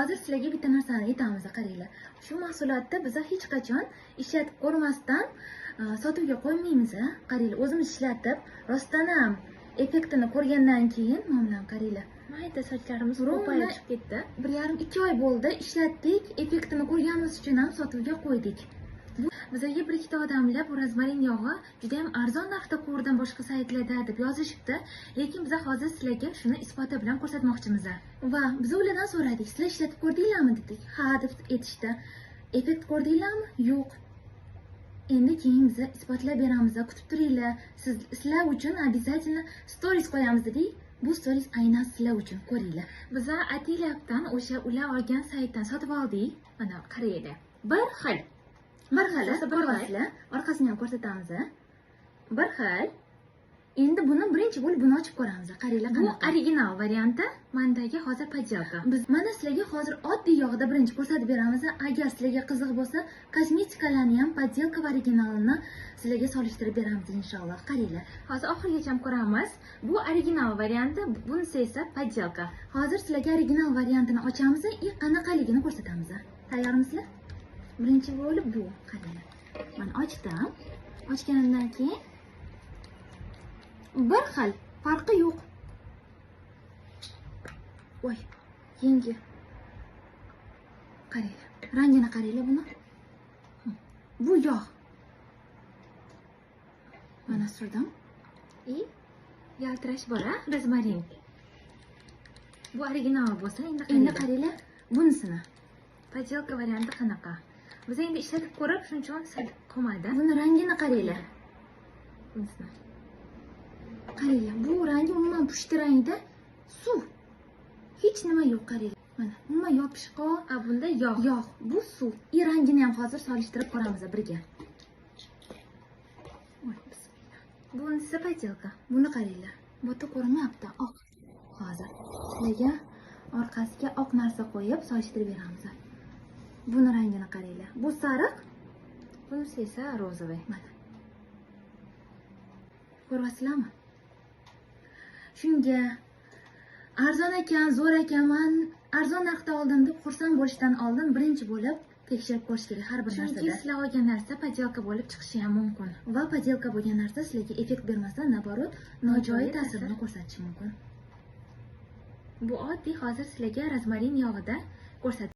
Hozir sizlarga bitta narsani aytamiz, qaranglar. Shu mahsulotni biz hech qachon ishlatib ko'rmasdan sotuvga qo'ymaymiz. Qaranglar, o'zimiz ishlatib, rostdan ham effektini ko'rgandan keyin mana bilan qaranglar. Mayda sochlarimiz ko'payib chiqib ketdi. 1,5-2 oy bo'ldi, ishlatdik, effektini ko'rganimiz uchun ham sotuvga qo'ydik. Bizga bir ikkita odamlar bu rozmarin yog'i juda ham arzon narxda ko'rdim boshqa saytlarda deb yozishibdi, lekin biz hozir sizlarga shuni isboti bilan ko'rsatmoqchimiz. Va biz ulardan so'radik, sizlar ishlatib ko'rdinglarmi dedik. Ha deb aytishdi. Effekt ko'rdinglarmi? Yo'q. Endi keyin biz isbotlab beramiz, kutib turinglar. Sizlar uchun обязательно stories qo'yamiz dedik. Bu stories aynan sizlar uchun, ko'ringlar. Biz Atilabdan o'sha ular olgan saytdan sotib oldik. Mana qaranglar. Bir xil. Ko'ryapsizlar, orqasini ham ko'rsatamiz. Bir xil. Endi buni birinchi bo'lib buni ochib ko'ramiz. Qaranglar, bu original varianti, mendagi hozir podelka. Biz mana sizlarga hozir oddiy yog'da birinchi ko'rsatib beramiz. Agar sizlarga qiziq bo'lsa, kosmetikalarni ham podelka va originalini sizlarga solishtirib beramiz inshaalloh. Qaranglar. Hozir oxirigacha ko'ramiz. Bu original varianti, bunisi esa podelka. Hozir sizlarga original variantini ochamiz, qanaqaligini ko'rsatamiz. Tayyormisizlar? Birinchi bo'lib bu, qaranglar. Mana ochdim. Ochganimdan keyin bir xil, farqi yo'q. Voy, yengi. Qaranglar, rangini qaranglar buni. Bu yog'. Mana surdim. Yaltirash bor, rozmarin. Bu original bo'lsa, endi qaranglar bunisini. Podelka varianti qanaqa? Biz endi ishlatib ko'rib, shuning uchun sal qolmadi. Buni rangini qaranglar. Bunisini. Qaranglar, bu rangi umuman pushti rangda suv. Hech nima yo'q, qaranglar. Mana, umuman yopishqoq, bunda yog'. Yog', bu suv. Rangini ham hozir solishtirib ko'ramiz birga. Voy, bismillah. Bunisi podelka. Buni qaranglar. Bota ko'rinmayapti, oq. Hozir sizlarga orqasiga oq narsa qo'yib solishtirib beramiz. Buni rangini qaranglar. Bu sariq, bunisi esa rozovay. Mana. Ko'ryapsizlarmi? Shunga arzon ekan, zo'r ekan, men arzon narxda oldim deb xursand bo'lishdan oldin birinchi bo'lib tekshirib ko'rish kerak har bir narsada. Chunki sizlar olgan narsa podelka bo'lib chiqishi ham mumkin. Va podelka bo'lgan narsa sizlarga effekt bermasdan, naborot, nojo'ya ta'sirini ko'rsatishi mumkin. Bu oddiy hozir sizlarga rozmarin yog'ida ko'rsatdim.